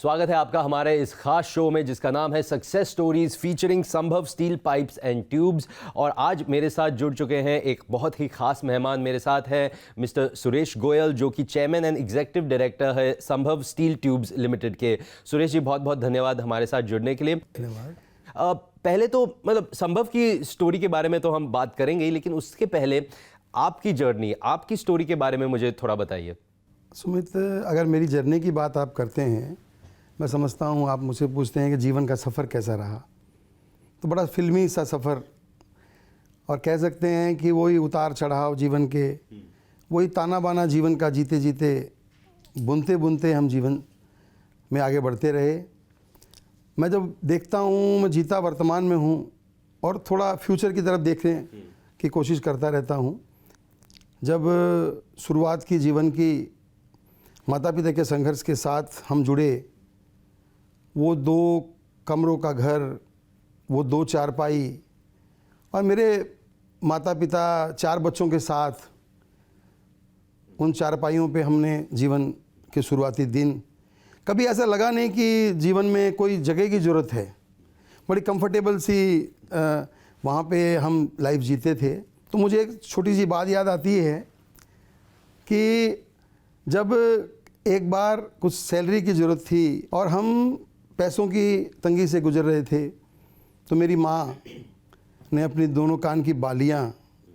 स्वागत है आपका हमारे इस खास शो में जिसका नाम है success stories featuring Sambhav steel pipes and tubes. और आज मेरे साथ जुड़ चुके हैं एक बहुत ही खास मेहमान। मेरे साथ है मिस्टर सुरेश गोयल जो कि चेयरमैन एंड एग्जीक्यूटिव डायरेक्टर है संभव स्टील ट्यूब्स लिमिटेड के। सुरेश जी बहुत बहुत धन्यवाद हमारे साथ जुड़ने के लिए। धन्यवाद। पहले तो मतलब संभव की स्टोरी के बारे में तो हम बात करेंगे, लेकिन उसके पहले आपकी जर्नी, आपकी स्टोरी के बारे में मुझे थोड़ा बताइए। सुमित, अगर मेरी जर्नी की बात आप करते हैं, मैं समझता हूँ आप मुझसे पूछते हैं कि जीवन का सफ़र कैसा रहा, तो बड़ा फिल्मी सा सफ़र, और कह सकते हैं कि वही उतार चढ़ाव जीवन के, वही ताना बाना जीवन का जीते जीते बुनते बुनते हम जीवन में आगे बढ़ते रहे। मैं जब देखता हूँ, मैं जीता वर्तमान में हूँ और थोड़ा फ्यूचर की तरफ देखने की कोशिश करता रहता हूँ। जब शुरुआत की जीवन की माता पिता के संघर्ष के साथ हम जुड़े, वो 2 कमरों का घर, वो 2 चारपाई, और मेरे माता पिता 4 बच्चों के साथ उन चारपाइयों पे हमने जीवन के शुरुआती दिन, कभी ऐसा लगा नहीं कि जीवन में कोई जगह की ज़रूरत है। बड़ी कंफर्टेबल सी वहाँ पे हम लाइफ जीते थे। तो मुझे एक छोटी सी बात याद आती है कि जब एक बार कुछ सैलरी की ज़रूरत थी और हम पैसों की तंगी से गुजर रहे थे, तो मेरी माँ ने अपनी दोनों कान की बालियाँ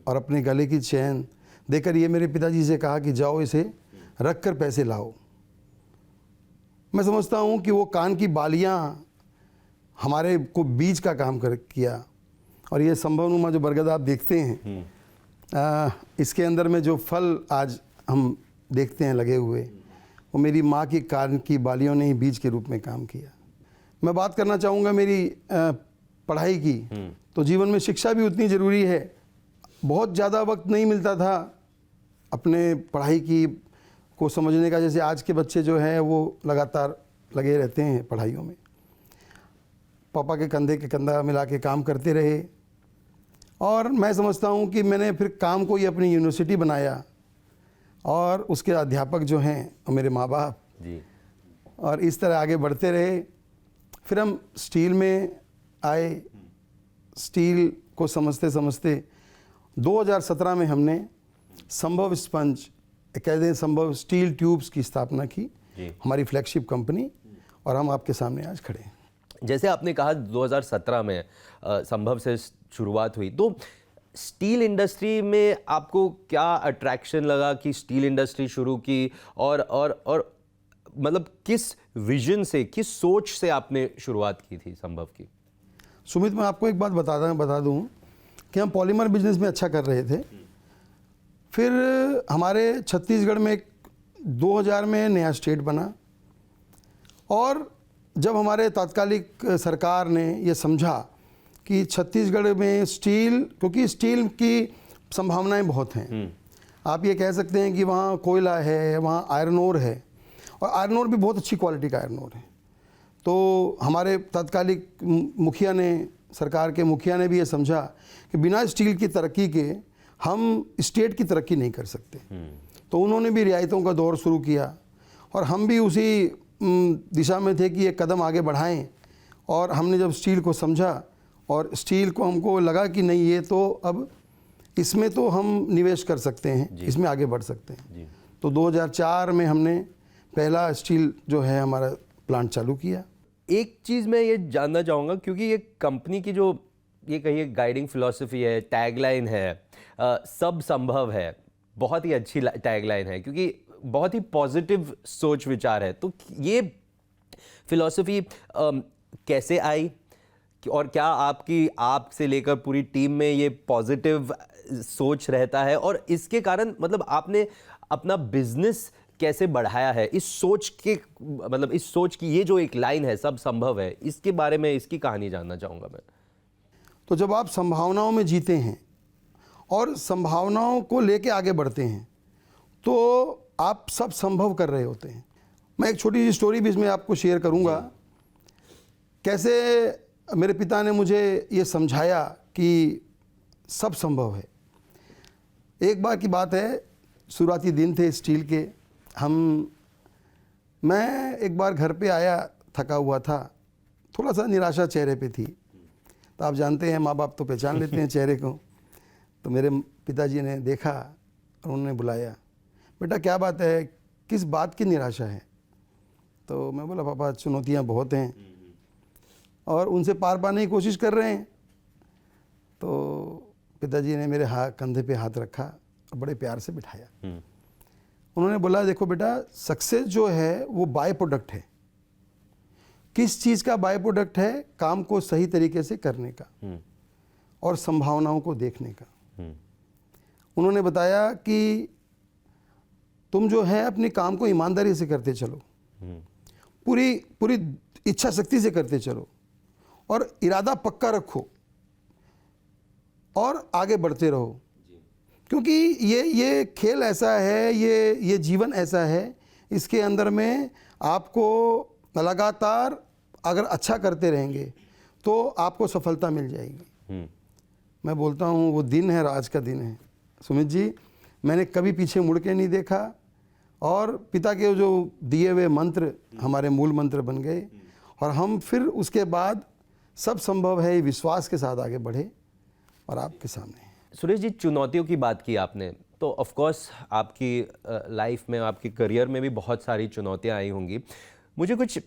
और अपने गले की चैन देकर ये मेरे पिताजी से कहा कि जाओ इसे रख कर पैसे लाओ। मैं समझता हूँ कि वो कान की बालियाँ हमारे को बीज का काम किया, और ये संभवनुमा जो बरगद आप देखते हैं, इसके अंदर में जो फल आज हम देखते हैं लगे हुए, वो मेरी माँ की कान की बालियों ने ही बीज के रूप में काम किया। मैं बात करना चाहूँगा मेरी पढ़ाई की। तो जीवन में शिक्षा भी उतनी ज़रूरी है। बहुत ज़्यादा वक्त नहीं मिलता था अपने पढ़ाई की को समझने का, जैसे आज के बच्चे जो हैं वो लगातार लगे रहते हैं पढ़ाइयों में। पापा के कंधे के कंधा मिला के काम करते रहे, और मैं समझता हूँ कि मैंने फिर काम को ही अपनी यूनिवर्सिटी बनाया, और उसके अध्यापक जो हैं वो मेरे माँ बाप जी, और इस तरह आगे बढ़ते रहे। फिर हम स्टील में आए। स्टील को समझते समझते 2017 में हमने संभव स्पंज, कह दें संभव स्टील ट्यूब्स की स्थापना की, हमारी फ्लैगशिप कंपनी, और हम आपके सामने आज खड़े हैं। जैसे आपने कहा 2017 में संभव से शुरुआत हुई, तो स्टील इंडस्ट्री में आपको क्या अट्रैक्शन लगा कि स्टील इंडस्ट्री शुरू की, और मतलब किस विजन से, किस सोच से आपने शुरुआत की थी संभव की? सुमित, मैं आपको एक बात बता दूं कि हम पॉलीमर बिजनेस में अच्छा कर रहे थे। फिर हमारे छत्तीसगढ़ में 2000 में नया स्टेट बना, और जब हमारे तात्कालिक सरकार ने ये समझा कि छत्तीसगढ़ में स्टील, क्योंकि स्टील की संभावनाएं बहुत हैं, आप ये कह सकते हैं कि वहाँ कोयला है, वहाँ आयरन ओर है, और आयरन ओर भी बहुत अच्छी क्वालिटी का आयरन ओर है। तो हमारे तात्कालिक मुखिया ने, सरकार के मुखिया ने भी ये समझा कि बिना स्टील की तरक्की के हम स्टेट की तरक्की नहीं कर सकते। तो उन्होंने भी रियायतों का दौर शुरू किया, और हम भी उसी दिशा में थे कि एक कदम आगे बढ़ाएं। और हमने जब स्टील को समझा, और स्टील को हमको लगा कि नहीं, ये तो अब इसमें तो हम निवेश कर सकते हैं, इसमें आगे बढ़ सकते हैं। तो 2004 में हमने पहला स्टील जो है हमारा प्लांट चालू किया। एक चीज़ मैं ये जानना चाहूँगा, क्योंकि ये कंपनी की जो ये कहिए गाइडिंग फिलॉसफी है, टैगलाइन है, सब संभव है, बहुत ही अच्छी टैगलाइन है, क्योंकि बहुत ही पॉजिटिव सोच विचार है। तो ये फिलॉसफी कैसे आई, और क्या आप से लेकर पूरी टीम में ये पॉजिटिव सोच रहता है, और इसके कारण मतलब आपने अपना बिजनेस कैसे बढ़ाया है इस सोच के, मतलब इस सोच की ये जो एक लाइन है सब संभव है, इसके बारे में, इसकी कहानी जानना चाहूँगा मैं। तो जब आप संभावनाओं में जीते हैं और संभावनाओं को लेके आगे बढ़ते हैं, तो आप सब संभव कर रहे होते हैं। मैं एक छोटी सी स्टोरी भी इसमें आपको शेयर करूँगा। कैसे मेरे पिता ने मुझे ये समझाया कि सब संभव है। एक बार की बात है, शुरुआती दिन थे स्टील के। मैं एक बार घर पे आया थका हुआ था, थोड़ा सा निराशा चेहरे पे थी। तो आप जानते हैं माँ बाप तो पहचान लेते हैं चेहरे को। तो मेरे पिताजी ने देखा और उन्होंने बुलाया, बेटा क्या बात है, किस बात की निराशा है? तो मैं बोला पापा चुनौतियाँ बहुत हैं और उनसे पार पाने की कोशिश कर रहे हैं। तो पिताजी ने मेरे कंधे पे हाथ रखा और बड़े प्यार से बिठाया। उन्होंने बोला देखो बेटा, सक्सेस जो है वो बाय प्रोडक्ट है। किस चीज़ का बाय प्रोडक्ट है? काम को सही तरीके से करने का और संभावनाओं को देखने का। उन्होंने बताया कि तुम जो है अपने काम को ईमानदारी से करते चलो, पूरी इच्छा शक्ति से करते चलो और इरादा पक्का रखो और आगे बढ़ते रहो, क्योंकि ये खेल ऐसा है, ये जीवन ऐसा है, इसके अंदर में आपको लगातार अगर अच्छा करते रहेंगे तो आपको सफलता मिल जाएगी। मैं बोलता हूँ वो दिन है, आज का दिन है सुमित जी। मैंने कभी पीछे मुड़ के नहीं देखा और पिता के जो दिए हुए मंत्र हमारे मूल मंत्र बन गए और हम फिर उसके बाद सब संभव है विश्वास के साथ आगे बढ़े और आपके सामने। सुरेश जी, चुनौतियों की बात की आपने, तो ऑफ कोर्स आपकी लाइफ में, आपकी करियर में भी बहुत सारी चुनौतियां आई होंगी। मुझे कुछ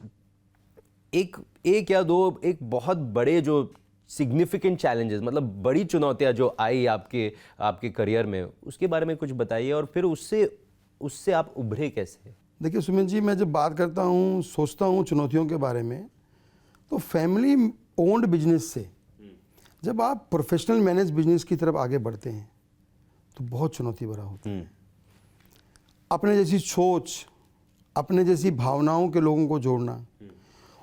एक या दो एक बहुत बड़े जो सिग्निफिकेंट चैलेंजेस, मतलब बड़ी चुनौतियां जो आई आपके करियर में, उसके बारे में कुछ बताइए और फिर उससे आप उभरे कैसे? देखिए सुमित जी, मैं जब बात करता हूँ, सोचता हूँ चुनौतियों के बारे में, तो फैमिली ओन्ड बिजनेस से जब आप प्रोफेशनल मैनेज बिजनेस की तरफ आगे बढ़ते हैं तो बहुत चुनौती भरा होता है। अपने जैसी सोच, अपने जैसी भावनाओं के लोगों को जोड़ना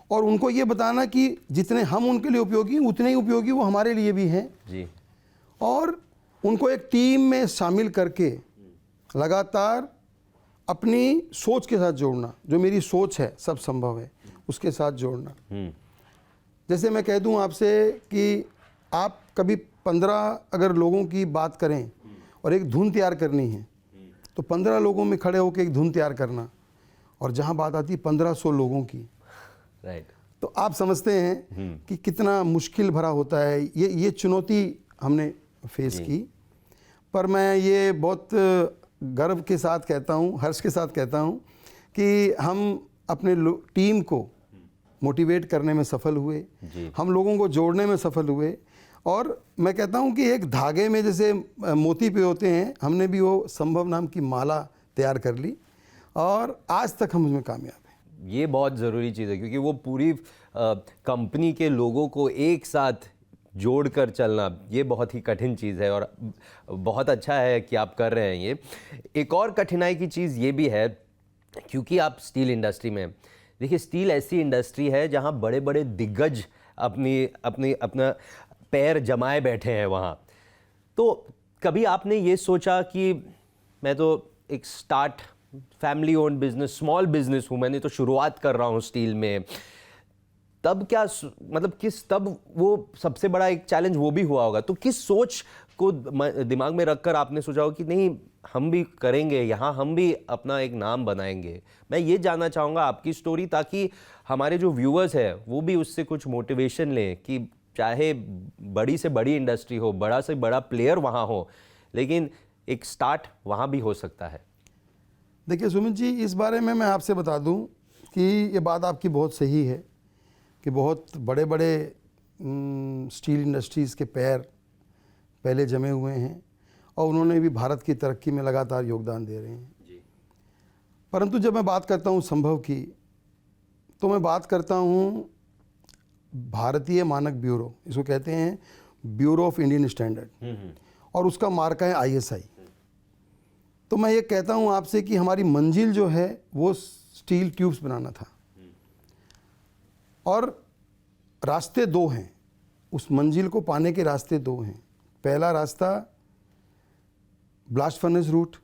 और उनको ये बताना कि जितने हम उनके लिए उपयोगी उतने ही उपयोगी वो हमारे लिए भी हैं जी। और उनको एक टीम में शामिल करके लगातार अपनी सोच के साथ जोड़ना, जो मेरी सोच है सब संभव है उसके साथ जोड़ना। जैसे मैं कह दूं आपसे कि आप कभी 15 अगर लोगों की बात करें और एक धुन तैयार करनी है तो 15 लोगों में खड़े होकर एक धुन तैयार करना, और जहां बात आती है 1500 लोगों की, राइट, तो आप समझते हैं कि कितना मुश्किल भरा होता है। ये चुनौती हमने फेस की। पर मैं ये बहुत गर्व के साथ कहता हूँ, हर्ष के साथ कहता हूँ कि हम अपने टीम को मोटिवेट करने में सफल हुए, हम लोगों को जोड़ने में सफल हुए। और मैं कहता हूँ कि एक धागे में जैसे मोती पे होते हैं, हमने भी वो संभव नाम की माला तैयार कर ली और आज तक हम उसमें कामयाब हैं। ये बहुत ज़रूरी चीज़ है, क्योंकि वो पूरी कंपनी के लोगों को एक साथ जोड़कर चलना ये बहुत ही कठिन चीज़ है और बहुत अच्छा है कि आप कर रहे हैं ये। एक और कठिनाई की चीज़ ये भी है, क्योंकि आप स्टील इंडस्ट्री में, देखिए स्टील ऐसी इंडस्ट्री है जहाँ बड़े बड़े दिग्गज अपना पैर जमाए बैठे हैं वहाँ। तो कभी आपने ये सोचा कि मैं तो एक family own business, small business हूँ, मैंने तो शुरुआत कर रहा हूँ स्टील में, तब क्या मतलब तब वो सबसे बड़ा एक चैलेंज वो भी हुआ होगा, तो किस सोच को दिमाग में रखकर आपने सोचा हो कि नहीं हम भी करेंगे यहाँ, हम भी अपना एक नाम बनाएंगे? मैं ये जानना चाहूँगा आपकी स्टोरी, ताकि हमारे जो व्यूअर्स हैं वो भी उससे कुछ मोटिवेशन लें कि चाहे बड़ी से बड़ी इंडस्ट्री हो, बड़ा से बड़ा प्लेयर वहाँ हो, लेकिन एक स्टार्ट वहाँ भी हो सकता है। देखिए सुमित जी, इस बारे में मैं आपसे बता दूं कि ये बात आपकी बहुत सही है कि बहुत बड़े बड़े स्टील इंडस्ट्रीज़ के पैर पहले जमे हुए हैं और उन्होंने भी भारत की तरक्की में लगातार योगदान दे रहे हैं जी। परंतु जब मैं बात करता हूँ संभव की, तो मैं बात करता हूँ भारतीय मानक ब्यूरो, इसको कहते हैं ब्यूरो ऑफ इंडियन स्टैंडर्ड, और उसका मार्का है ISI। तो मैं ये कहता हूँ आपसे कि हमारी मंजिल जो है वो स्टील ट्यूब्स बनाना था और रास्ते दो हैं, उस मंजिल को पाने के रास्ते दो हैं। पहला रास्ता ब्लास्ट फर्नेस रूट,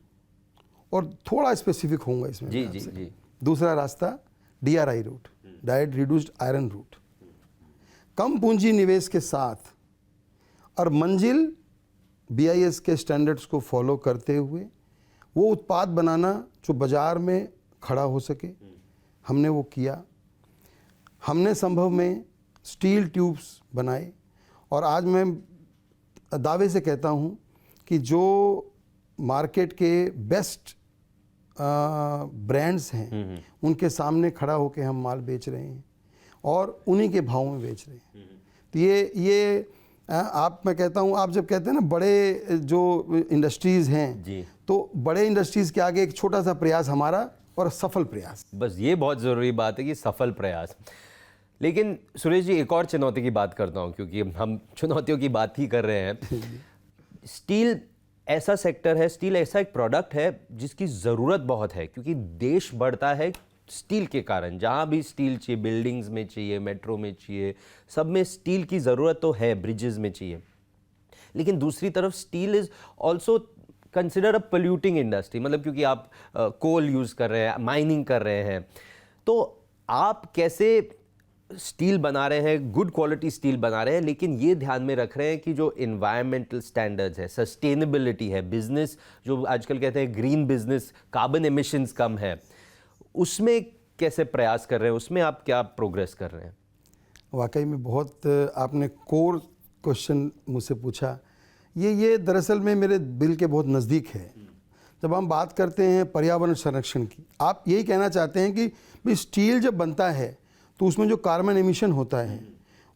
और थोड़ा स्पेसिफिक होऊंगा इसमें जी जी जी। दूसरा रास्ता DRI route, direct reduced iron route, कम पूंजी निवेश के साथ और मंजिल BIS के स्टैंडर्ड्स को फॉलो करते हुए वो उत्पाद बनाना जो बाज़ार में खड़ा हो सके, हमने वो किया। हमने संभव में स्टील ट्यूब्स बनाए और आज मैं दावे से कहता हूँ कि जो मार्केट के बेस्ट ब्रांड्स हैं उनके सामने खड़ा होकर हम माल बेच रहे हैं और उन्हीं के भाव में बेच रहे हैं। तो ये मैं कहता हूँ, आप जब कहते हैं ना बड़े जो इंडस्ट्रीज़ हैं जी, तो बड़े इंडस्ट्रीज़ के आगे एक छोटा सा प्रयास हमारा और सफल प्रयास। बस ये बहुत ज़रूरी बात है कि सफल प्रयास। लेकिन सुरेश जी, एक और चुनौती की बात करता हूँ, क्योंकि हम चुनौतियों की बात ही कर रहे हैं। स्टील ऐसा सेक्टर है, स्टील ऐसा एक प्रोडक्ट है जिसकी ज़रूरत बहुत है, क्योंकि देश बढ़ता है स्टील के कारण। जहाँ भी स्टील चाहिए, बिल्डिंग्स में चाहिए, मेट्रो में चाहिए, सब में स्टील की ज़रूरत तो है, ब्रिजेस में चाहिए। लेकिन दूसरी तरफ steel is also consider a polluting industry, मतलब क्योंकि आप कोल यूज़ कर रहे हैं, माइनिंग कर रहे हैं। तो आप कैसे स्टील बना रहे हैं, गुड क्वालिटी स्टील बना रहे हैं, लेकिन ये ध्यान में रख रहे हैं कि जो इन्वायरमेंटल स्टैंडर्ड्स है, सस्टेनेबिलिटी है, बिजनेस जो आजकल कहते हैं ग्रीन बिजनेस, कार्बन एमिशंस कम है, उसमें कैसे प्रयास कर रहे हैं, उसमें आप क्या प्रोग्रेस कर रहे हैं? वाकई में बहुत आपने कोर क्वेश्चन मुझसे पूछा। ये दरअसल में मेरे दिल के बहुत नज़दीक है। जब हम बात करते हैं पर्यावरण संरक्षण की, आप यही कहना चाहते हैं कि भाई स्टील जब बनता है तो उसमें जो कार्बन एमिशन होता है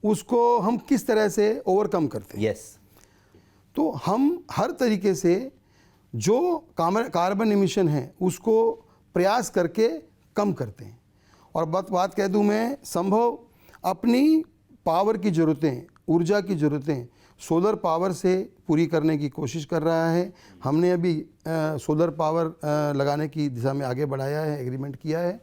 उसको हम किस तरह से ओवरकम करते हैं। यस। तो हम हर तरीके से जो कार्बन एमिशन है उसको प्रयास करके कम करते हैं। और बात कह दूं मैं, संभव अपनी पावर की ज़रूरतें, ऊर्जा की ज़रूरतें सोलर पावर से पूरी करने की कोशिश कर रहा है। हमने अभी सोलर पावर लगाने की दिशा में आगे बढ़ाया है, एग्रीमेंट किया है।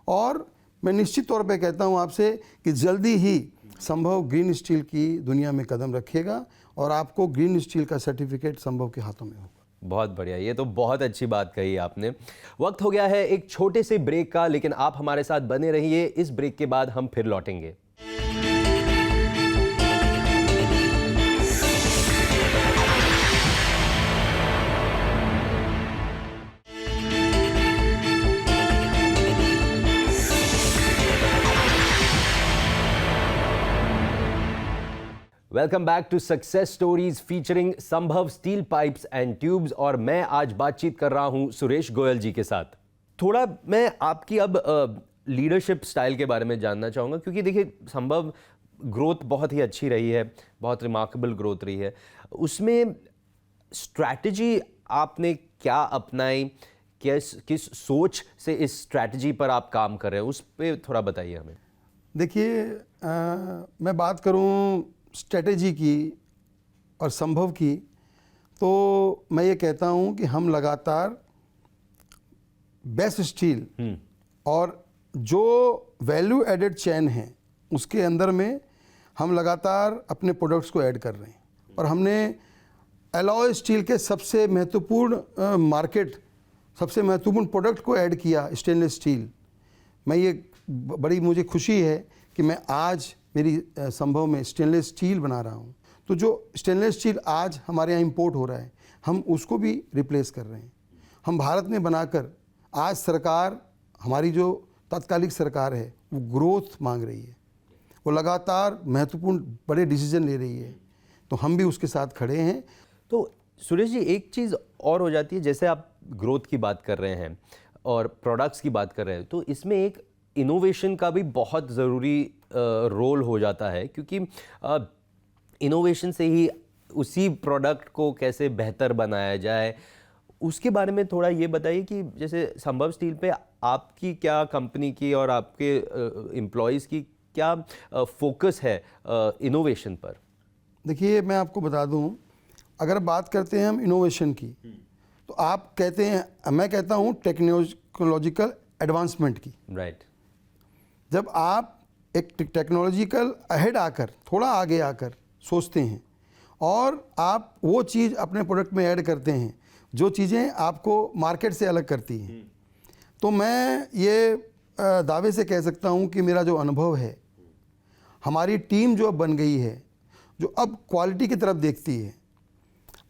और मैं निश्चित तौर पे कहता हूं आपसे कि जल्दी ही संभव ग्रीन स्टील की दुनिया में कदम रखेगा और आपको ग्रीन स्टील का सर्टिफिकेट संभव के हाथों में होगा। बहुत बढ़िया, ये तो बहुत अच्छी बात कही आपने। वक्त हो गया है एक छोटे से ब्रेक का, लेकिन आप हमारे साथ बने रहिए। इस ब्रेक के बाद हम फिर लौटेंगे। Welcome back to success stories featuring Sambhav steel pipes and tubes. और मैं आज बातचीत कर रहा हूं सुरेश गोयल जी के साथ। थोड़ा मैं आपकी अब लीडरशिप स्टाइल के बारे में जानना चाहूँगा, क्योंकि देखिए संभव ग्रोथ बहुत ही अच्छी रही है, बहुत रिमार्केबल ग्रोथ रही है। उसमें स्ट्रैटेजी आपने क्या अपनाई, किस सोच से इस स्ट्रैटेजी पर आप काम कर रहे हैं, उस पर थोड़ा बताइए हमें। देखिए, मैं बात करूं स्ट्रेटेजी की और संभव की, तो मैं ये कहता हूं कि हम लगातार बेस्ट स्टील और जो वैल्यू एडेड चेन है उसके अंदर में हम लगातार अपने प्रोडक्ट्स को ऐड कर रहे हैं। और हमने एलॉय स्टील के सबसे महत्वपूर्ण सबसे महत्वपूर्ण प्रोडक्ट को ऐड किया, स्टेनलेस स्टील। बड़ी मुझे खुशी है कि मैं आज मेरी संभव में स्टेनलेस स्टील बना रहा हूँ। तो जो स्टेनलेस स्टील आज हमारे यहाँ इंपोर्ट हो रहा है, हम उसको भी रिप्लेस कर रहे हैं। हम भारत में बनाकर आज सरकार, हमारी जो तात्कालिक सरकार है, वो ग्रोथ मांग रही है, वो लगातार महत्वपूर्ण बड़े डिसीजन ले रही है, तो हम भी उसके साथ खड़े हैं। तो सुरेश जी, एक चीज़ और हो जाती है, जैसे आप ग्रोथ की बात कर रहे हैं और प्रोडक्ट्स की बात कर रहे हैं, तो इसमें एक इनोवेशन का भी बहुत ज़रूरी रोल हो जाता है, क्योंकि इनोवेशन से ही उसी प्रोडक्ट को कैसे बेहतर बनाया जाए, उसके बारे में थोड़ा ये बताइए कि जैसे संभव स्टील पे आपकी क्या, कंपनी की और आपके एम्प्लॉयज़ की क्या फोकस है इनोवेशन पर? देखिए, मैं आपको बता दूं, अगर बात करते हैं हम इनोवेशन की, तो आप कहते हैं, मैं कहता हूं टेक्नोलॉजिकल एडवांसमेंट की। राइट। जब आप एक टेक्नोलॉजिकल अहेड आकर, थोड़ा आगे आकर सोचते हैं और आप वो चीज़ अपने प्रोडक्ट में ऐड करते हैं जो चीज़ें आपको मार्केट से अलग करती हैं, तो मैं ये दावे से कह सकता हूँ कि मेरा जो अनुभव है, हमारी टीम जो अब बन गई है, जो अब क्वालिटी की तरफ देखती है,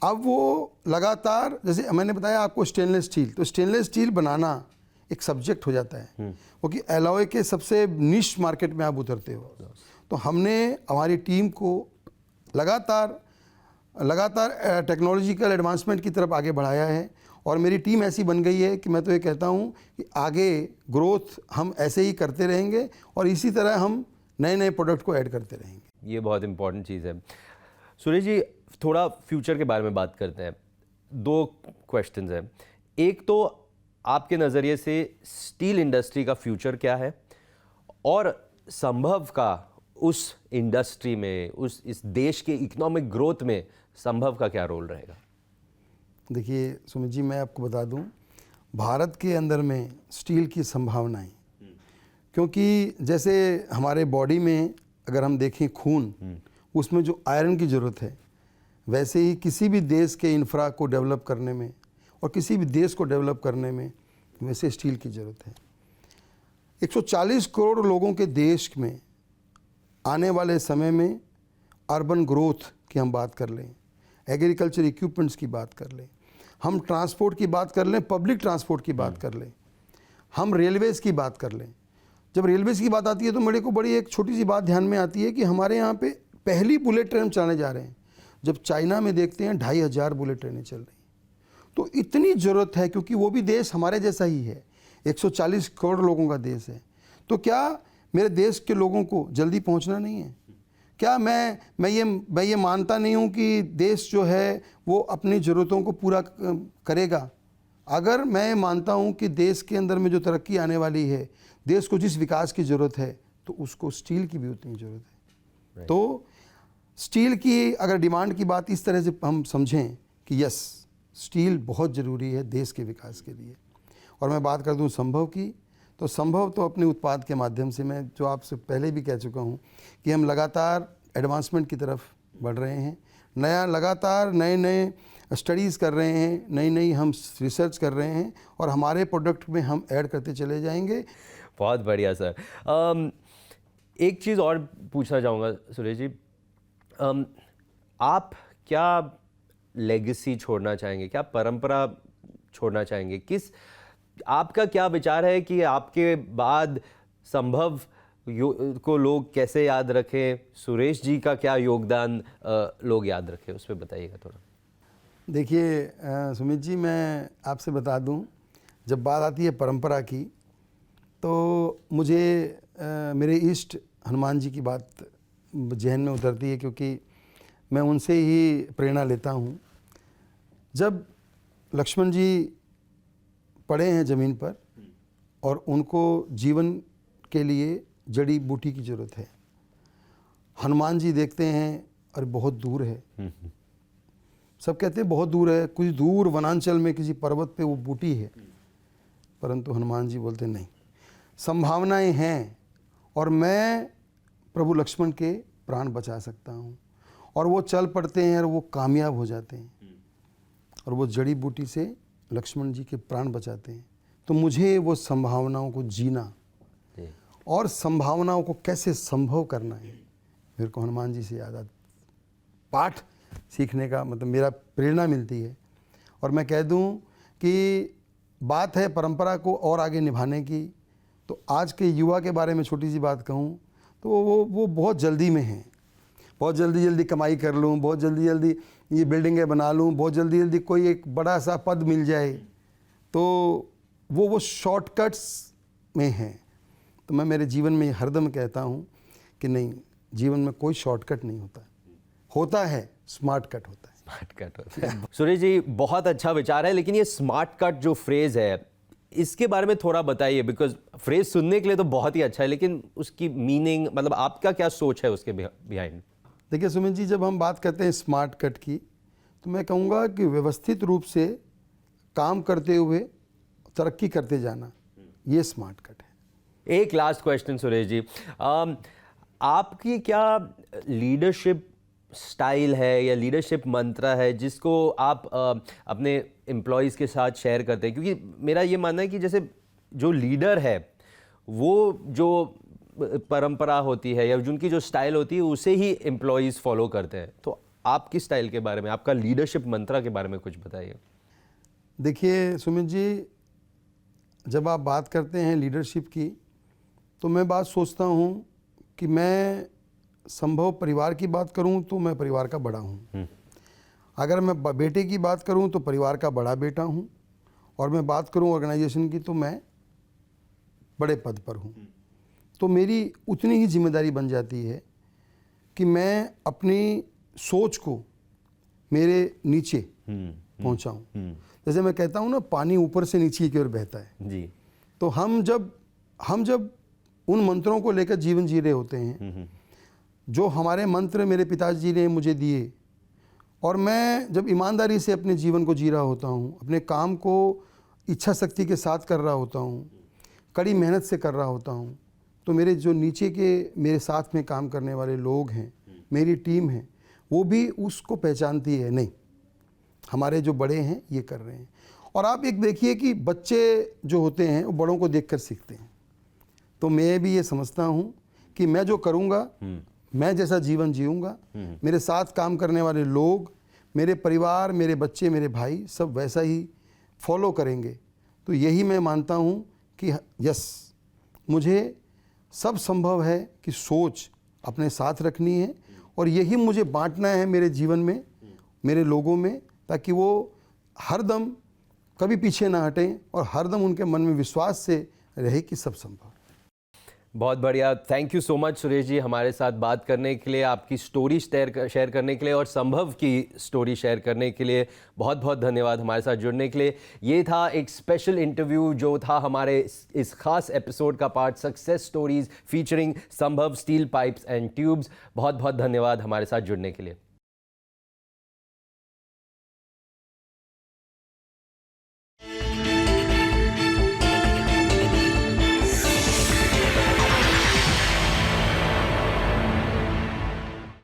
अब वो लगातार, जैसे मैंने बताया आपको स्टेनलेस स्टील, तो स्टेनलेस स्टील बनाना एक सब्जेक्ट हो जाता है, क्योंकि एलॉय के सबसे निश मार्केट में आप उतरते हो। तो हमने हमारी टीम को लगातार टेक्नोलॉजिकल एडवांसमेंट की तरफ आगे बढ़ाया है, और मेरी टीम ऐसी बन गई है कि मैं तो ये कहता हूँ कि आगे ग्रोथ हम ऐसे ही करते रहेंगे और इसी तरह हम नए नए प्रोडक्ट को ऐड करते रहेंगे। ये बहुत इंपॉर्टेंट चीज़ है। सुरेश जी, थोड़ा फ्यूचर के बारे में बात करते हैं। 2 क्वेश्चंस हैं। एक तो आपके नज़रिए से स्टील इंडस्ट्री का फ्यूचर क्या है, और संभव का उस इंडस्ट्री में, इस देश के इकोनॉमिक ग्रोथ में संभव का क्या रोल रहेगा? देखिए सुमित जी, मैं आपको बता दूं, भारत के अंदर में स्टील की संभावनाएं, क्योंकि जैसे हमारे बॉडी में अगर हम देखें खून, उसमें जो आयरन की ज़रूरत है, वैसे ही किसी भी देश के इंफ्रा को डेवलप करने में और किसी भी देश को डेवलप करने में वैसे स्टील की ज़रूरत है। 140 करोड़ लोगों के देश में आने वाले समय में अर्बन ग्रोथ की हम बात कर लें, एग्रीकल्चर इक्विपमेंट्स की बात कर लें, हम ट्रांसपोर्ट की बात कर लें, पब्लिक ट्रांसपोर्ट की बात कर लें, हम रेलवेज़ की बात कर लें। जब रेलवेज़ की बात आती है तो मेरे को बड़ी एक छोटी सी बात ध्यान में आती है कि हमारे यहाँ पे पहली बुलेट ट्रेन चलाने जा रहे हैं, जब चाइना में देखते हैं 2500 बुलेट ट्रेनें चल रही हैं। तो इतनी ज़रूरत है, क्योंकि वो भी देश हमारे जैसा ही है, 140 करोड़ लोगों का देश है। तो क्या मेरे देश के लोगों को जल्दी पहुंचना नहीं है? क्या मैं ये मानता नहीं हूं कि देश जो है वो अपनी ज़रूरतों को पूरा करेगा? अगर मैं मानता हूं कि देश के अंदर में जो तरक्की आने वाली है, देश को जिस विकास की ज़रूरत है, तो उसको स्टील की भी उतनी ज़रूरत है। तो स्टील की अगर डिमांड की बात इस तरह से हम समझें कि यस, स्टील बहुत ज़रूरी है देश के विकास के लिए। और मैं बात कर दूं संभव की, तो संभव तो अपने उत्पाद के माध्यम से, मैं जो आपसे पहले भी कह चुका हूं कि हम लगातार एडवांसमेंट की तरफ बढ़ रहे हैं, लगातार नए नए स्टडीज़ कर रहे हैं, नई हम रिसर्च कर रहे हैं, और हमारे प्रोडक्ट में हम ऐड करते चले जाएंगे। बहुत बढ़िया सर। एक चीज़ और पूछना चाहूँगा सुरेश जी, आप क्या लेगेसी छोड़ना चाहेंगे, क्या परंपरा छोड़ना चाहेंगे? आपका क्या विचार है कि आपके बाद संभव को लोग कैसे याद रखें? सुरेश जी का क्या योगदान लोग याद रखें, उस पर बताइएगा थोड़ा। देखिए सुमित जी, मैं आपसे बता दूं, जब बात आती है परंपरा की, तो मुझे मेरे इष्ट हनुमान जी की बात जहन में उतरती है, क्योंकि मैं उनसे ही प्रेरणा लेता हूं। जब लक्ष्मण जी पड़े हैं ज़मीन पर और उनको जीवन के लिए जड़ी बूटी की ज़रूरत है, हनुमान जी देखते हैं और बहुत दूर है, सब कहते हैं बहुत दूर है, कुछ दूर वनांचल में किसी पर्वत पे वो बूटी है, परंतु हनुमान जी बोलते नहीं, संभावनाएं हैं और मैं प्रभु लक्ष्मण के प्राण बचा सकता हूँ। और वो चल पड़ते हैं और वो कामयाब हो जाते हैं, और वो जड़ी बूटी से लक्ष्मण जी के प्राण बचाते हैं। तो मुझे वो संभावनाओं को जीना और संभावनाओं को कैसे संभव करना है, मेरे को हनुमान जी से याद आता, पाठ सीखने का मतलब मेरा प्रेरणा मिलती है। और मैं कह दूं कि बात है परंपरा को और आगे निभाने की, तो आज के युवा के बारे में छोटी सी बात कहूं तो वो बहुत जल्दी में हैं, बहुत जल्दी कमाई कर लूं, बहुत जल्दी ये बिल्डिंगें बना लूं, बहुत जल्दी कोई एक बड़ा सा पद मिल जाए, तो वो शॉर्टकट्स में हैं। तो मैं मेरे जीवन में हरदम कहता हूं कि नहीं, जीवन में कोई शॉर्टकट नहीं होता है स्मार्ट कट होता है। स्मार्ट कट होता है। सुरेश जी, बहुत अच्छा विचार है, लेकिन ये स्मार्ट कट जो फ्रेज है, इसके बारे में थोड़ा बताइए, बिकॉज फ्रेज सुनने के लिए तो बहुत ही अच्छा है, लेकिन उसकी मीनिंग, मतलब आपका क्या सोच है उसके बिहाइंड? देखिए सुमित जी, जब हम बात करते हैं स्मार्ट कट की, तो मैं कहूँगा कि व्यवस्थित रूप से काम करते हुए तरक्की करते जाना, ये स्मार्ट कट है। एक लास्ट क्वेश्चन सुरेश जी, आपकी क्या लीडरशिप स्टाइल है या लीडरशिप मंत्र है जिसको आप अपने एम्प्लॉयज़ के साथ शेयर करते हैं? क्योंकि मेरा ये मानना है कि जैसे जो लीडर है वो जो परंपरा होती है या जिनकी जो स्टाइल होती है उसे ही एम्प्लॉयज़ फॉलो करते हैं। तो आपकी स्टाइल के बारे में, आपका लीडरशिप मंत्र के बारे में कुछ बताइए। देखिए सुमित जी, जब आप बात करते हैं लीडरशिप की, तो मैं बात सोचता हूँ कि मैं संभव परिवार की बात करूँ तो मैं परिवार का बड़ा हूँ। अगर मैं बेटे की बात करूँ तो परिवार का बड़ा बेटा हूँ, और मैं बात करूँ ऑर्गेनाइजेशन की तो मैं बड़े पद पर हूँ। तो मेरी उतनी ही जिम्मेदारी बन जाती है कि मैं अपनी सोच को मेरे नीचे पहुँचाऊँ। जैसे मैं कहता हूँ ना, पानी ऊपर से नीचे की ओर बहता है जी। तो हम जब उन मंत्रों को लेकर जीवन जी रहे होते हैं, जो हमारे मंत्र मेरे पिताजी ने मुझे दिए, और मैं जब ईमानदारी से अपने जीवन को जी रहा होता हूँ, अपने काम को इच्छा शक्ति के साथ कर रहा होता हूँ, कड़ी मेहनत से कर रहा होता हूँ, तो मेरे जो नीचे के मेरे साथ में काम करने वाले लोग हैं, मेरी टीम है, वो भी उसको पहचानती है, नहीं हमारे जो बड़े हैं ये कर रहे हैं। और आप एक देखिए कि बच्चे जो होते हैं वो बड़ों को देखकर सीखते हैं। तो मैं भी ये समझता हूँ कि मैं जो करूँगा, मैं जैसा जीवन जीऊँगा, मेरे साथ काम करने वाले लोग, मेरे परिवार, मेरे बच्चे, मेरे भाई सब वैसा ही फॉलो करेंगे। तो यही मैं मानता हूँ कि यस, मुझे सब संभव है कि सोच अपने साथ रखनी है, और यही मुझे बांटना है मेरे जीवन में, मेरे लोगों में, ताकि वो हरदम कभी पीछे ना हटें और हरदम उनके मन में विश्वास से रहे कि सब संभव। बहुत बढ़िया, thank you so much Suresh ji हमारे साथ बात करने के लिए, आपकी स्टोरी शेयर करने के लिए और संभव की स्टोरी शेयर करने के लिए बहुत बहुत धन्यवाद हमारे साथ जुड़ने के लिए। ये था एक स्पेशल इंटरव्यू जो था हमारे इस खास एपिसोड का part, success stories featuring Sambhav steel pipes and tubes. बहुत बहुत धन्यवाद हमारे साथ जुड़ने के लिए।